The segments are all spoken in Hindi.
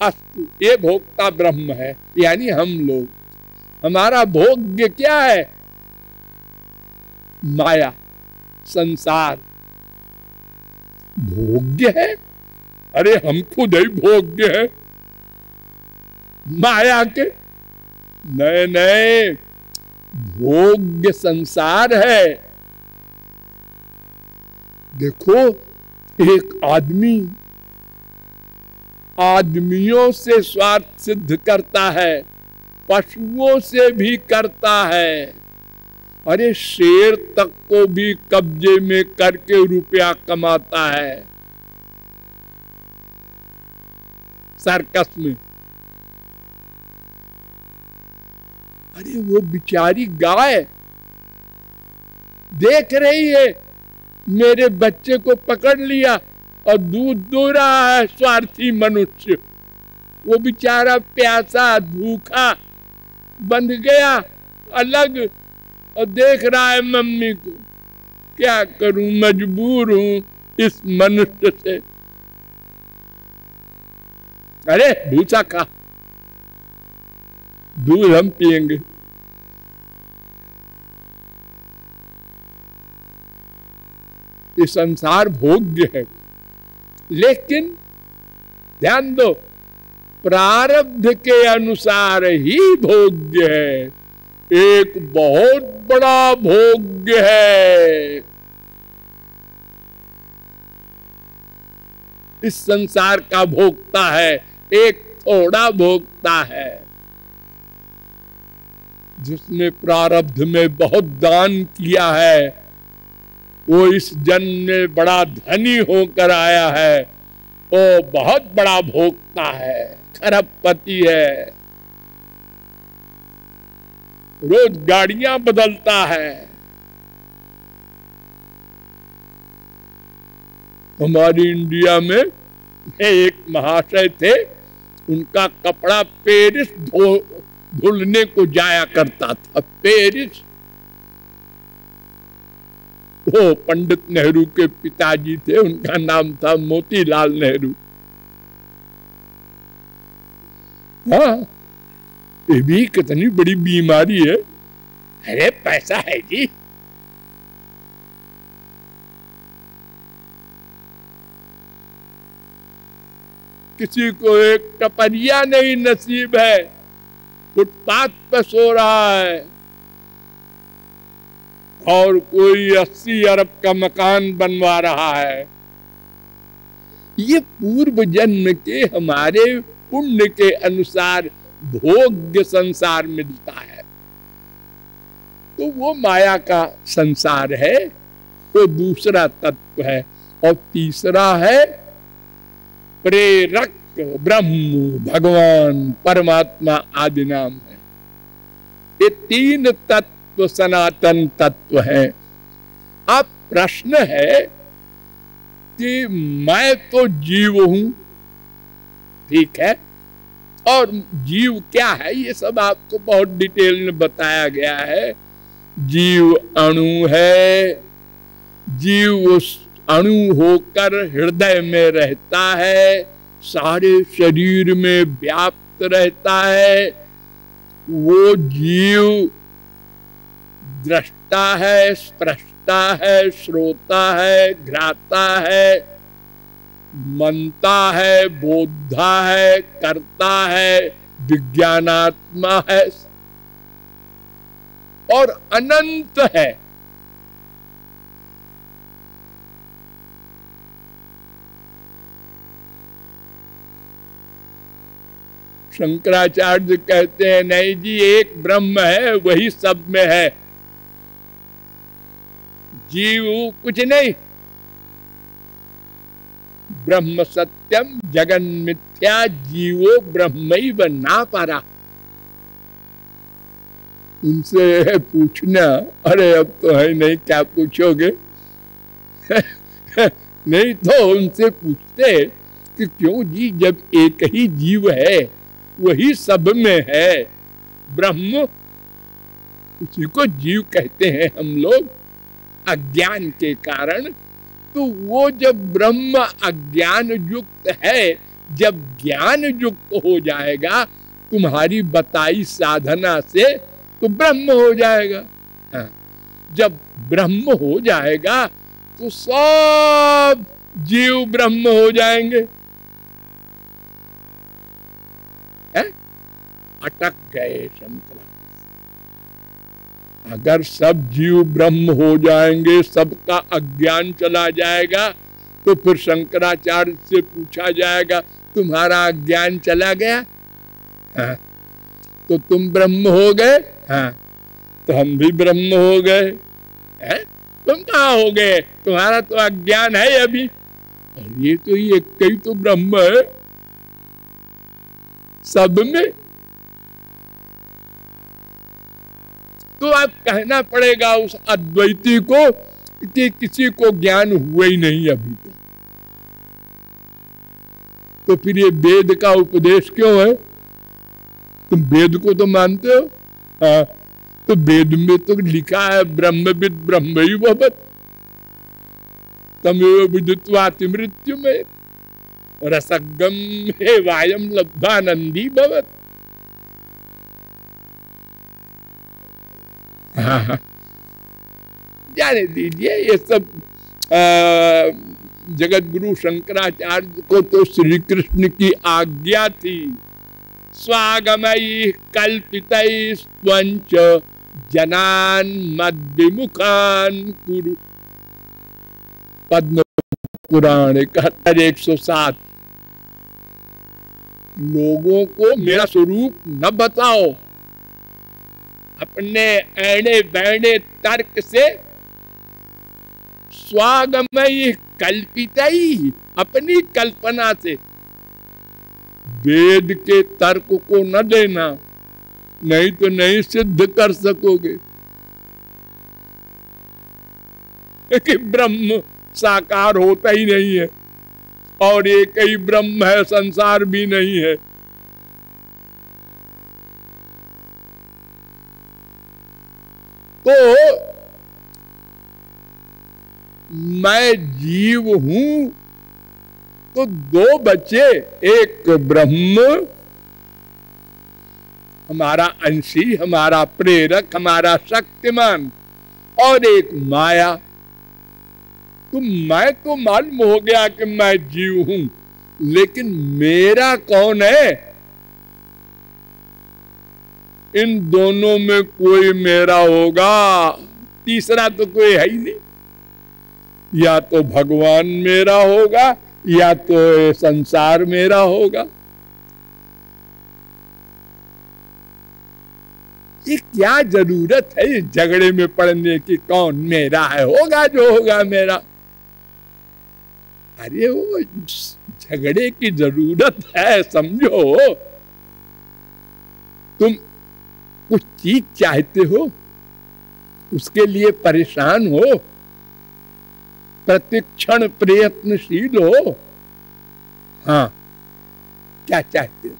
अस्तु, ये भोक्ता ब्रह्म है, यानी हम लोग। हमारा भोग्य क्या है? माया, संसार भोग्य है। अरे हम खुद ही भोग्य है माया के। नए नए भोग्य संसार है। देखो, एक आदमी आदमियों से स्वार्थ सिद्ध करता है, पशुओं से भी करता है। अरे शेर तक को भी कब्जे में करके रुपया कमाता है सर्कस में। अरे वो बेचारी गाय देख रही है, मेरे बच्चे को पकड़ लिया और दूध दो रहा है स्वार्थी मनुष्य। वो बेचारा प्यासा भूखा बंध गया अलग और देख रहा है मम्मी को। क्या करूं, मजबूर हूं इस मनुष्य से। अरे भूसा खा, दूध हम पिएंगे। ये संसार भोग्य है, लेकिन ध्यान दो, प्रारब्ध के अनुसार ही भोग्य है। एक बहुत बड़ा भोग्य है। इस संसार का भोक्ता है, एक थोड़ा भोक्ता है जिसने प्रारब्ध में बहुत दान किया है। वो इस जन्म में बड़ा धनी होकर आया है, वो बहुत बड़ा भोक्ता है, खरबपति है, रोज गाड़ियां बदलता है। हमारी इंडिया में एक महाशय थे, उनका कपड़ा पेरिस धुलने को जाया करता था। पेरिस, वो पंडित नेहरू के पिताजी थे, उनका नाम था मोतीलाल नेहरू। हाँ, ये भी कितनी बड़ी बीमारी है। अरे पैसा है जी। किसी को एक टपरिया नहीं नसीब है, फुटपाथ पर सो रहा है, और कोई 80 अरब का मकान बनवा रहा है। ये पूर्व जन्म के हमारे पुण्य के अनुसार भोग्य संसार मिलता है। तो वो माया का संसार है, वो दूसरा तत्व है। और तीसरा है प्रेरक ब्रह्म, भगवान, परमात्मा आदि नाम है। ये तीन तत्व सनातन तत्व है। अब प्रश्न है कि मैं तो जीव हूं, ठीक है, और जीव क्या है ये सब आपको बहुत डिटेल में बताया गया है। जीव अणु है, जीव उस अणु होकर हृदय में रहता है, सारे शरीर में व्याप्त रहता है। वो जीव दृष्टा है, स्पृष्टा है, श्रोता है, घ्राता है, मनता है, बोधा है, करता है, विज्ञानात्मा है और अनंत है। शंकराचार्य कहते हैं नहीं जी, एक ब्रह्म है, वही सब में है, जीव कुछ नहीं। ब्रह्म सत्यम जगन मिथ्या, जीवो ब्रह्मैव ना पारा। उनसे पूछना, अरे अब तो है नहीं, क्या पूछोगे? नहीं तो उनसे पूछते कि क्यों जी, जब एक ही जीव है, वही सब में है, ब्रह्म, उसी को जीव कहते हैं हम लोग अज्ञान के कारण। तो वो जब ब्रह्म अज्ञान युक्त है, जब ज्ञान युक्त हो जाएगा तुम्हारी बताई साधना से तो ब्रह्म हो जाएगा। हाँ, जब ब्रह्म हो जाएगा तो सब जीव ब्रह्म हो जाएंगे। है? अटक गए शंकर। अगर सब जीव ब्रह्म हो जाएंगे, सबका अज्ञान चला जाएगा, तो फिर शंकराचार्य से पूछा जाएगा तुम्हारा अज्ञान चला गया? हाँ, तो तुम ब्रह्म हो गए? हाँ, तो हम भी ब्रह्म हो गए। हैं? तुम कहाँ हो गए? तुम्हारा तो अज्ञान है अभी। ये तो ये एक ही तो ब्रह्म है सब में। तो अब कहना पड़ेगा उस अद्वैती को कि किसी को ज्ञान हुआ ही नहीं अभी तक। तो फिर ये वेद का उपदेश क्यों है? तुम वेद को तो मानते हो। हाँ, तो वेद में तो लिखा है ब्रह्मविद ब्रह्मैव भवत् तमेव विदित्वाति मृत्यु में रसगम हे वायम लब्धानंदी भवत्। हाँ, जाने दीजिए ये सब। जगत गुरु शंकराचार्य को तो श्री कृष्ण की आज्ञा थी, स्वागमयि कल्पितैः स्वंच जनान मद्विमुखान कुरु। पद्म पुराण 7107। लोगों को मेरा स्वरूप न बताओ, अपने ऐणे बैणे तर्क से स्वागमयि कल्पितैः, अपनी कल्पना से। वेद के तर्क को न देना, नहीं तो नहीं सिद्ध कर सकोगे कि ब्रह्म साकार होता ही नहीं है और एक ही ब्रह्म है, संसार भी नहीं है। तो मैं जीव हूं तो दो बच्चे, एक ब्रह्म हमारा अंशी, हमारा प्रेरक, हमारा शक्तिमान, और एक माया। तो मैं तो मालूम हो गया कि मैं जीव हूं, लेकिन मेरा कौन है? इन दोनों में कोई मेरा होगा, तीसरा तो कोई है ही नहीं। या तो भगवान मेरा होगा या तो संसार मेरा होगा। ये क्या जरूरत है झगड़े में पड़ने की? कौन मेरा है? होगा जो होगा मेरा। अरे वो झगड़े की जरूरत है, समझो। तुम कुछ चीज चाहते हो, उसके लिए परेशान हो, प्रतिक्षण प्रयत्नशील हो। हाँ, क्या चाहते हो?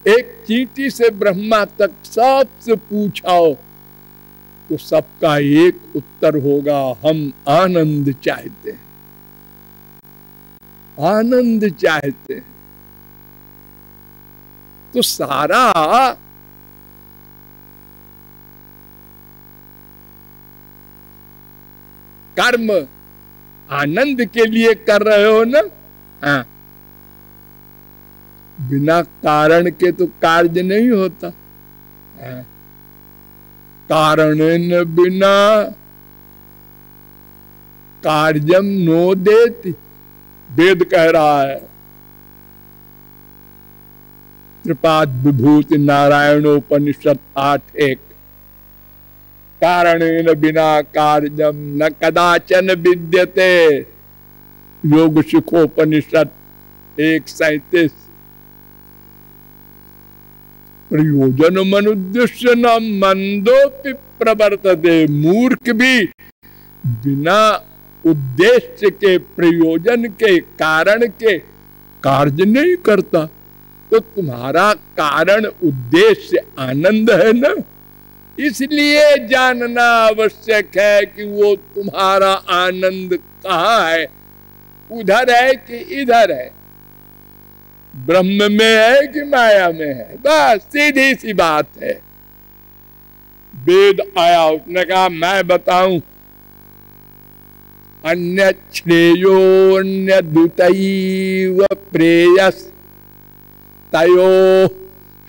एक चींटी से ब्रह्मा तक सबसे पूछाओ तो सबका एक उत्तर होगा, हम आनंद चाहते हैं, आनंद चाहते हैं। तो सारा कर्म आनंद के लिए कर रहे हो ना? हाँ, बिना कारण के तो कार्य नहीं होता। हाँ, कारणेन बिना कार्यम नो देति, वेद कह रहा है। त्रिपाद विभूति नारायणोपनिषद 8:1। कारणेन बिना कार्यम न कदाचन विद्यते, योग शिखोपनिषद 1:37। प्रयोजन मनुद्देश्य न मंदोपि प्रवर्तते, मूर्ख भी बिना उद्देश्य के, प्रयोजन के, कारण के कार्य नहीं करता। तो तुम्हारा कारण उद्देश्य आनंद है ना, इसलिए जानना आवश्यक है कि वो तुम्हारा आनंद कहाँ है। उधर है कि इधर है, ब्रह्म में है कि माया में है, बस सीधी सी बात है। वेद आया, उसने कहा मैं बताऊं, अन्य श्रेयोन्य दूतैव प्रेयस तयो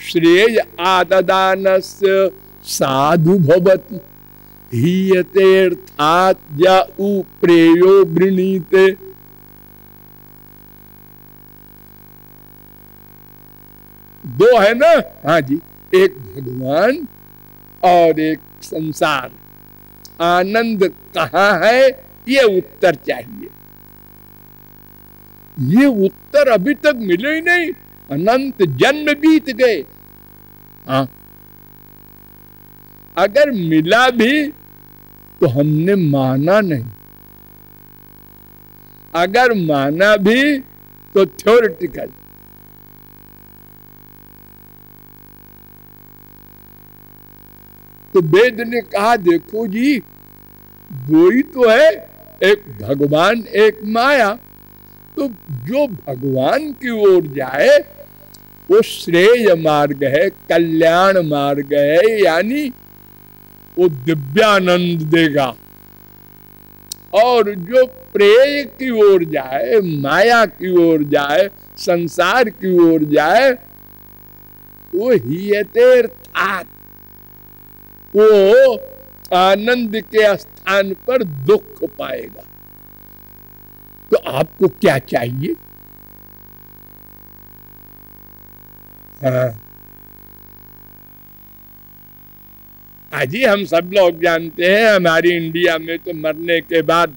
श्रेय आददानस्य साधु भवति हीयतेऽर्थात् य उ प्रेयो वृणीते। दो है ना, हाँ जी, एक भगवान और एक संसार। आनंद कहाँ है, ये उत्तर चाहिए। ये उत्तर अभी तक मिले ही नहीं, अनंत जन्म बीत गए। हाँ, अगर मिला भी तो हमने माना नहीं, अगर माना भी तो थ्योरेटिकल। तो वेद ने कहा देखो जी, दो ही तो है, एक भगवान एक माया। तो जो भगवान की ओर जाए वो श्रेय मार्ग है, कल्याण मार्ग है, यानी वो दिव्यानंद देगा। और जो प्रेय की ओर जाए, माया की ओर जाए, संसार की ओर जाए, वो हीयतेऽर्थात्, वो आनंद के स्थान पर दुख पाएगा। तो आपको क्या चाहिए? हाँ, अजी हम सब लोग जानते हैं, हमारी इंडिया में तो मरने के बाद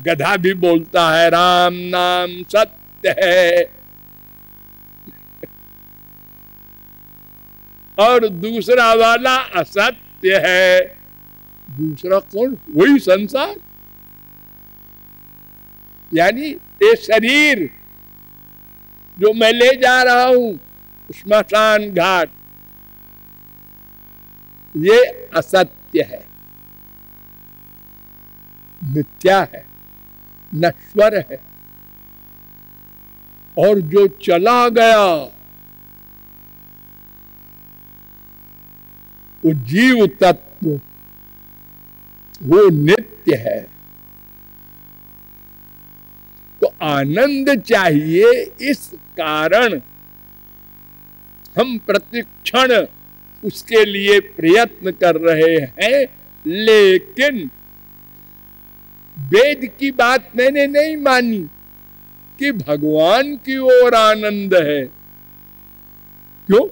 गधा भी बोलता है राम नाम सत्य है, और दूसरा वाला असत्य है। दूसरा कौन? वही संसार, यानी ये शरीर जो मैं ले जा रहा हूं श्मशान घाट, ये असत्य है, मिथ्या है, नश्वर है। और जो चला गया वो जीव तत्व, वो नित्य है। तो आनंद चाहिए, इस कारण हम प्रतिक्षण उसके लिए प्रयत्न कर रहे हैं। लेकिन वेद की बात मैंने नहीं मानी कि भगवान की ओर आनंद है। क्यों?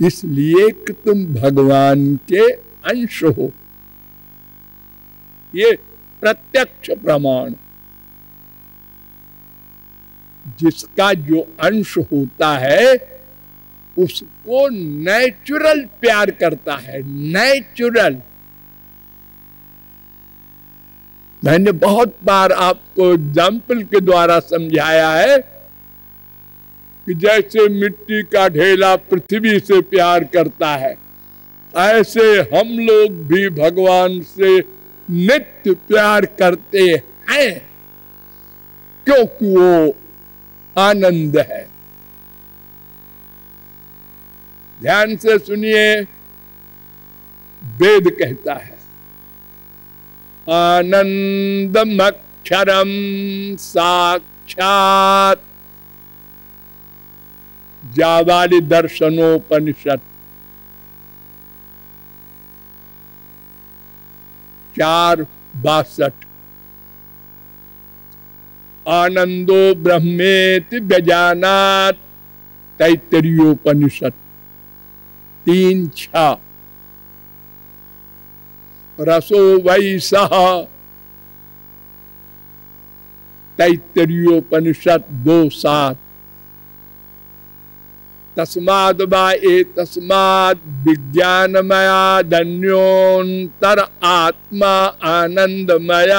इसलिए कि तुम भगवान के अंश हो, ये प्रत्यक्ष प्रमाण। जिसका जो अंश होता है उसको नेचुरल प्यार करता है, नेचुरल। मैंने बहुत बार आपको एग्जाम्पल के द्वारा समझाया है कि जैसे मिट्टी का ढेला पृथ्वी से प्यार करता है, ऐसे हम लोग भी भगवान से नित्य प्यार करते हैं, क्योंकि वो आनंद है। ध्यान से सुनिए, वेद कहता है आनंदमक्षरम साक्षात्, जाबाली दर्शनोपनिषद 4:62। आनंदो ब्रह्मेति व्यजानात्, तैत्तरीयोपनिषद 3:6। रसो वै सः, तैत्तरीयोपनिषद 2:7। तस्माद् वा एतस्माद् विज्ञानमया धन्योऽन्तर आत्मा आनंदमय,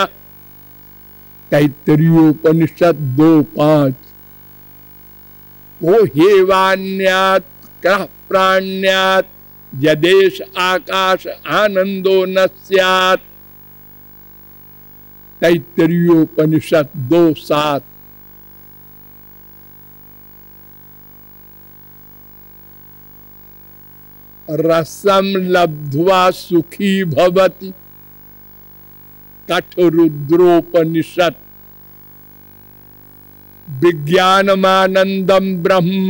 तैत्तरीयोपनिषद 2:5। वो हेवान्यात् क्रः प्राण्यात् यदेश आकाश आनंदो न स्यात्, तैत्तरीयोपनिषद 2:7। रसम लब्ध्वा सुखी भवति, कठरुद्रोपनिषद। विज्ञानमानंदम ब्रह्म,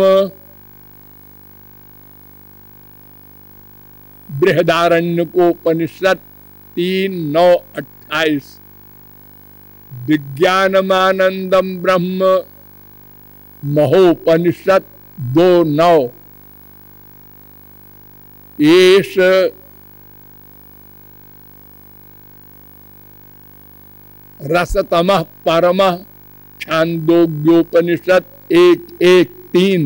बृहदारण्यकोपनिषद 3:9-28। विज्ञानमानंदम ब्रह्म, महोपनिषद 2:9। एष रसतमः परमः, छांदोग्योपनिषद 1:1-3।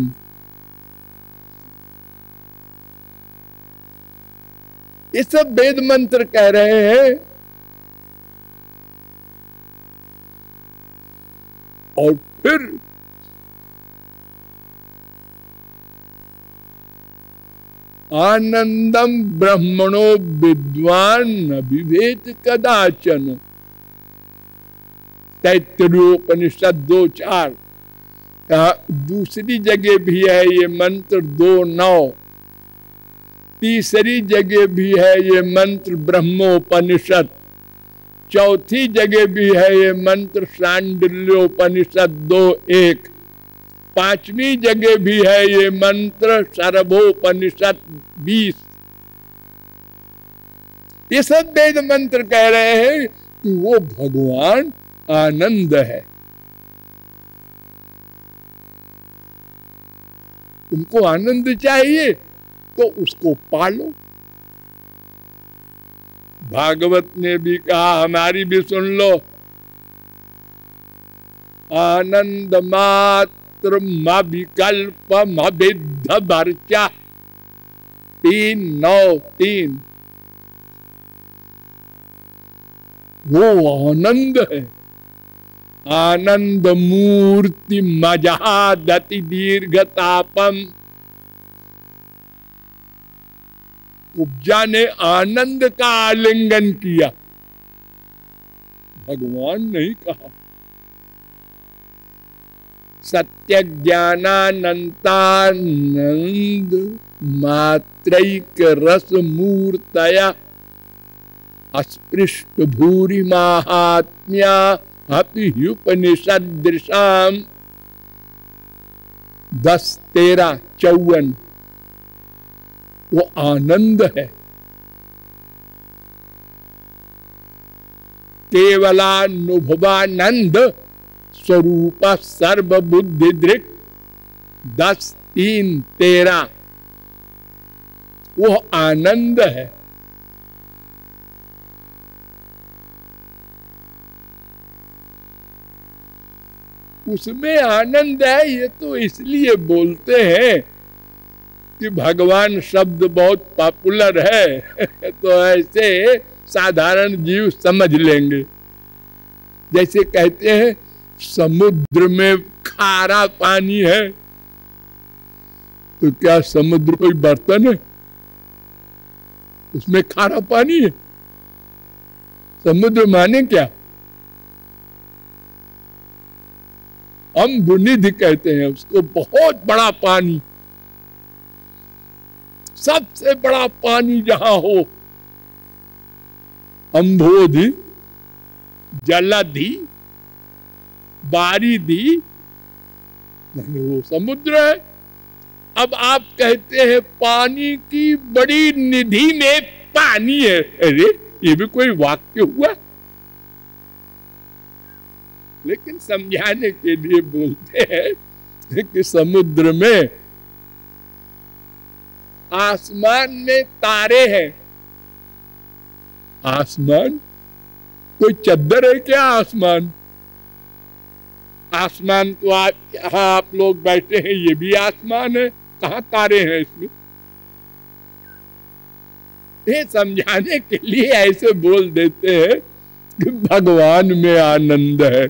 ये सब वेद मंत्र कह रहे हैं। और फिर आनंदम ब्रह्मणो विद्वान न विवेद कदाचन, तैत्तरीयोपनिषद 2:4। दूसरी जगह भी है ये मंत्र 2:9। तीसरी जगह भी है ये मंत्र ब्रह्मोपनिषद। चौथी जगह भी है ये मंत्र शांडिल्योपनिषद 2:1। पांचवी जगह भी है ये मंत्र सर्वोपनिषद 20। ये सब वेद मंत्र कह रहे हैं कि वो भगवान आनंद है। तुमको आनंद चाहिए तो उसको पालो। भागवत ने भी कहा, हमारी भी सुन लो, आनंद मात्र विकल्प विद्ध वर्चा 3:9-3। वो आनंद है। आनंद मूर्ति मजहादति दीर्घतापम। उपजा ने आनंद का आलिंगन किया, भगवान नहीं कहा। सत्य ज्ञानानंतानंद मात्रैक रस मूर्तया, अस्पृष्ट भूरि माहात्म्या अपि उपनिषदृशाम 10-13-54। वो आनंद है। केवलानुभवानंद स्वरूप सर्वबुद्धि दृक् 10-3-13। वो आनंद है। उसमें आनंद है। ये तो इसलिए बोलते हैं कि भगवान शब्द बहुत पॉपुलर है तो ऐसे साधारण जीव समझ लेंगे। जैसे कहते हैं समुद्र में खारा पानी है, तो क्या समुद्र कोई बर्तन है? उसमें खारा पानी है? समुद्र माने क्या? अम्बुनिधि कहते हैं उसको, बहुत बड़ा पानी, सबसे बड़ा पानी जहां हो। अंबोधि, जलधि, बारिधि, वो समुद्र है। अब आप कहते हैं पानी की बड़ी निधि में पानी है। अरे ये भी कोई वाक्य हुआ? लेकिन समझाने के लिए बोलते हैं कि समुद्र में, आसमान में तारे हैं। आसमान कोई चद्दर है क्या? आसमान आसमान तो आप लोग बैठे हैं, ये भी आसमान है। कहाँ तारे हैं इसमें? ये समझाने के लिए ऐसे बोल देते हैं कि भगवान में आनंद है।